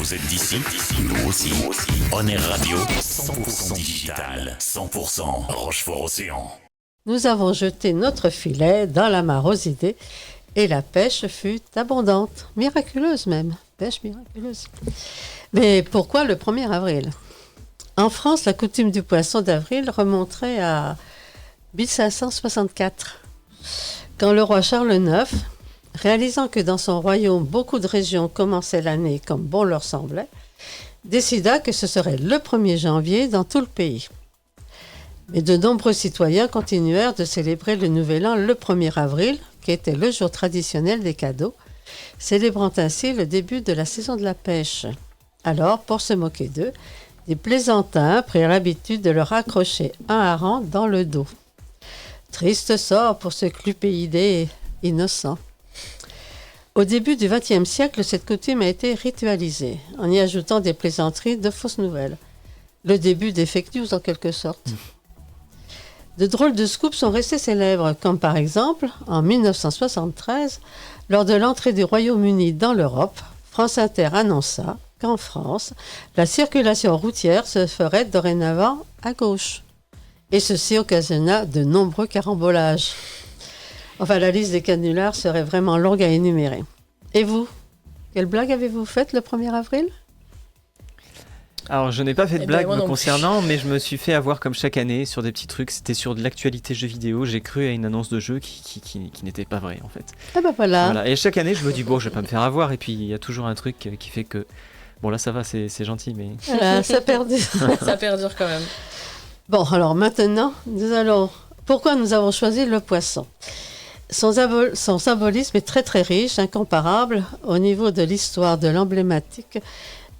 Vous êtes d'ici? Nous aussi. On est radio 100% digital, 100% Rochefort-Océan. Nous avons jeté notre filet dans la mare aux idées et la pêche fut abondante, miraculeuse même, pêche miraculeuse. Mais pourquoi le 1er avril? En France, la coutume du poisson d'avril remonterait à 1564, quand le roi Charles IX, réalisant que dans son royaume, beaucoup de régions commençaient l'année comme bon leur semblait, décida que ce serait le 1er janvier dans tout le pays. Mais de nombreux citoyens continuèrent de célébrer le Nouvel An le 1er avril, qui était le jour traditionnel des cadeaux, célébrant ainsi le début de la saison de la pêche. Alors, pour se moquer d'eux, des plaisantins prirent l'habitude de leur accrocher un hareng dans le dos. Triste sort pour ce clupéidé innocent. Au début du XXe siècle, cette coutume a été ritualisée, en y ajoutant des plaisanteries de fausses nouvelles. Le début des fake news en quelque sorte. De drôles de scoops sont restés célèbres, comme par exemple, en 1973, lors de l'entrée du Royaume-Uni dans l'Europe, France Inter annonça qu'en France, la circulation routière se ferait dorénavant à gauche. Et ceci occasionna de nombreux carambolages. Enfin, la liste des canulars serait vraiment longue à énumérer. Et vous, quelle blague avez-vous faite le 1er avril ? Alors, je n'ai pas fait de blague moi me non concernant, mais je me suis fait avoir comme chaque année sur des petits trucs. C'était sur de l'actualité jeux vidéo. J'ai cru à une annonce de jeu qui n'était pas vraie, en fait. Ah ben voilà. Voilà. Et chaque année, je me dis, bon, je vais pas me faire avoir. Et puis, il y a toujours un truc qui fait que... Bon, là, ça va, c'est gentil, mais... Voilà, ça perdure. Ça perdure quand même. Bon, alors maintenant, pourquoi nous avons choisi le poisson ? Son symbolisme est très très riche, incomparable au niveau de l'histoire, de l'emblématique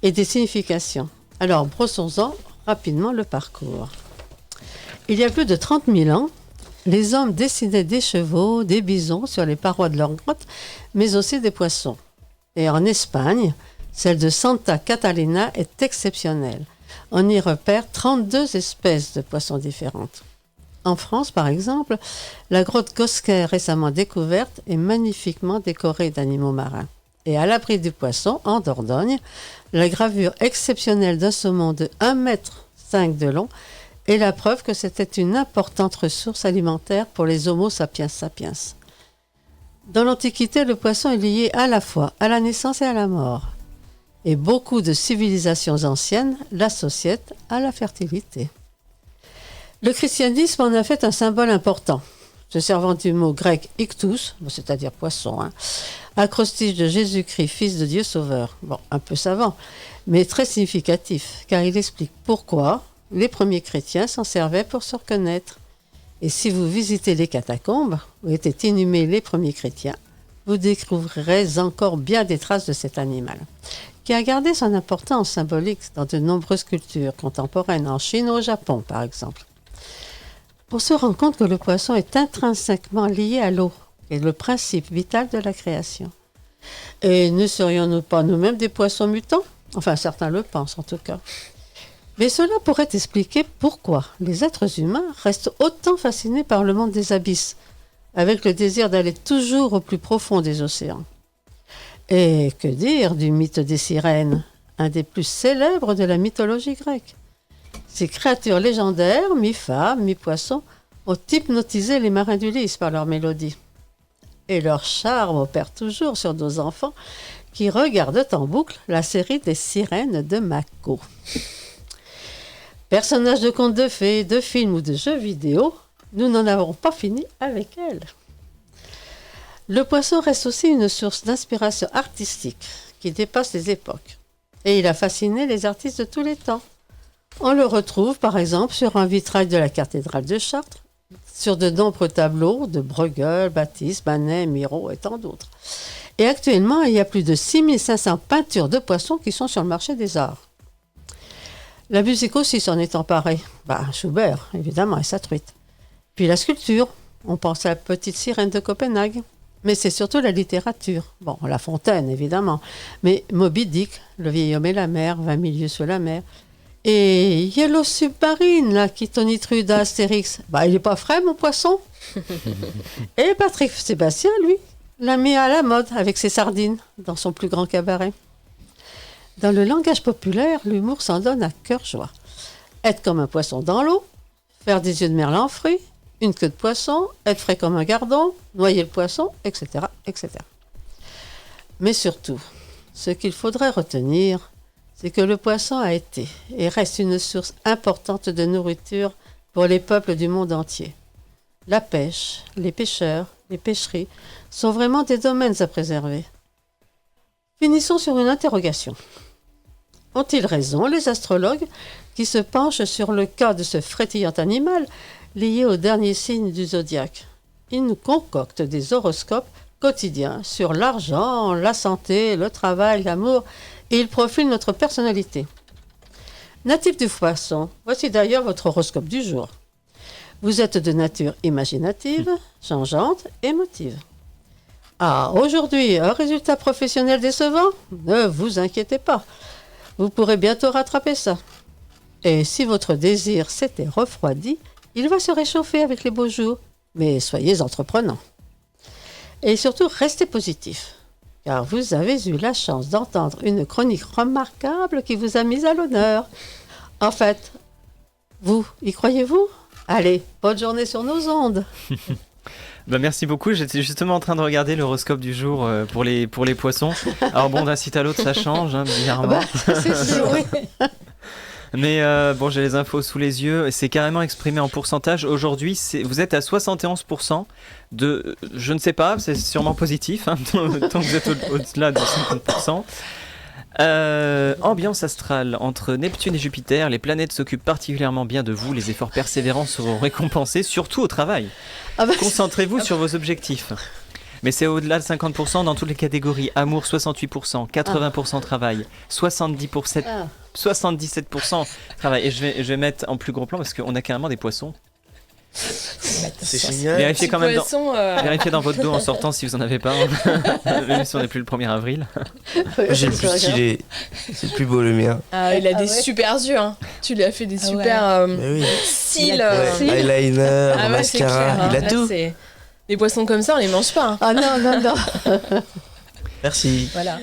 et des significations. Alors, brossons-en rapidement le parcours. Il y a plus de 30 000 ans, les hommes dessinaient des chevaux, des bisons sur les parois de leurs grottes, mais aussi des poissons. Et en Espagne, celle de Santa Catalina est exceptionnelle. On y repère 32 espèces de poissons différentes. En France, par exemple, la grotte Cosquer, récemment découverte, est magnifiquement décorée d'animaux marins. Et à l'abri du poisson, en Dordogne, la gravure exceptionnelle d'un saumon de 1,5 m de long est la preuve que c'était une importante ressource alimentaire pour les Homo sapiens sapiens. Dans l'Antiquité, le poisson est lié à la fois à la naissance et à la mort. Et beaucoup de civilisations anciennes l'associaient à la fertilité. Le christianisme en a fait un symbole important, se servant du mot grec ictus, c'est-à-dire poisson, acrostiche de Jésus-Christ, fils de Dieu sauveur. Bon, un peu savant, mais très significatif, car il explique pourquoi les premiers chrétiens s'en servaient pour se reconnaître. Et si vous visitez les catacombes, où étaient inhumés les premiers chrétiens, vous découvrirez encore bien des traces de cet animal, qui a gardé son importance symbolique dans de nombreuses cultures contemporaines, en Chine ou au Japon par exemple. On se rend compte que le poisson est intrinsèquement lié à l'eau, et le principe vital de la création. Et ne serions-nous pas nous-mêmes des poissons mutants ? Enfin, certains le pensent en tout cas. Mais cela pourrait expliquer pourquoi les êtres humains restent autant fascinés par le monde des abysses, avec le désir d'aller toujours au plus profond des océans. Et que dire du mythe des sirènes, un des plus célèbres de la mythologie grecque. Ces créatures légendaires, mi-femmes, mi-poissons, ont hypnotisé les marins d'Ulysse par leur mélodie. Et leur charme opère toujours sur nos enfants qui regardent en boucle la série des sirènes de Mako. Personnages de contes de fées, de films ou de jeux vidéo, nous n'en avons pas fini avec elles. Le poisson reste aussi une source d'inspiration artistique qui dépasse les époques. Et il a fasciné les artistes de tous les temps. On le retrouve par exemple sur un vitrail de la cathédrale de Chartres, sur de nombreux tableaux de Bruegel, Matisse, Manet, Miro et tant d'autres. Et actuellement, il y a plus de 6500 peintures de poissons qui sont sur le marché des arts. La musique aussi s'en est emparée. Schubert, évidemment, et sa truite. Puis la sculpture, on pense à la petite sirène de Copenhague. Mais c'est surtout la littérature. Bon, La Fontaine, évidemment. Mais Moby Dick, Le vieil homme et la mer, 20 000 lieues sous la mer. Et Yellow Submarine, là, qui tonitrude à Astérix. Il n'est pas frais, mon poisson. Et Patrick Sébastien, lui, l'a mis à la mode avec ses sardines dans son plus grand cabaret. Dans le langage populaire, l'humour s'en donne à cœur joie. Être comme un poisson dans l'eau, faire des yeux de merlan en fruits, une queue de poisson, être frais comme un gardon, noyer le poisson, etc., etc. Mais surtout, ce qu'il faudrait retenir, c'est que le poisson a été et reste une source importante de nourriture pour les peuples du monde entier. La pêche, les pêcheurs, les pêcheries sont vraiment des domaines à préserver. Finissons sur une interrogation. Ont-ils raison, les astrologues, qui se penchent sur le cas de ce frétillant animal lié au dernier signe du zodiaque? Ils nous concoctent des horoscopes quotidiens sur l'argent, la santé, le travail, l'amour, et ils profilent notre personnalité. Natif du Poisson, voici d'ailleurs votre horoscope du jour. Vous êtes de nature imaginative, changeante, émotive. Ah, aujourd'hui, un résultat professionnel décevant? Ne vous inquiétez pas. Vous pourrez bientôt rattraper ça. Et si votre désir s'était refroidi, il va se réchauffer avec les beaux jours. Mais soyez entreprenants. Et surtout, restez positif. Car vous avez eu la chance d'entendre une chronique remarquable qui vous a mis à l'honneur. En fait, vous, y croyez-vous? Allez, bonne journée sur nos ondes. Merci beaucoup. J'étais justement en train de regarder l'horoscope du jour pour les poissons. Alors bon, d'un site à l'autre, ça change, bizarrement. C'est sûr, oui. Mais bon, j'ai les infos sous les yeux. C'est carrément exprimé en pourcentage. Aujourd'hui, vous êtes à 71% de... Je ne sais pas, c'est sûrement positif, tant que vous êtes au-delà de 50%. Ambiance astrale. Entre Neptune et Jupiter, les planètes s'occupent particulièrement bien de vous. Les efforts persévérants seront récompensés, surtout au travail. Concentrez-vous sur vos objectifs. Mais c'est au-delà de 50% dans toutes les catégories. Amour 68%, 80% travail, 77% travail. Et je vais mettre en plus gros plan parce qu'on a carrément des poissons. C'est génial. Vérifiez quand même Vérifiez dans votre dos en sortant si vous en avez pas. Même si on n'est plus le 1er avril. J'ai le plus stylé. C'est le plus beau le mien. Ah, il a des super yeux. Hein. Tu lui as fait des super Mais oui. cils. Eyeliner, Ah ouais, c'est mascara, clair, il a hein. tout. Des poissons comme ça, on les mange pas. Hein. Ah non, non, non. Merci. Voilà.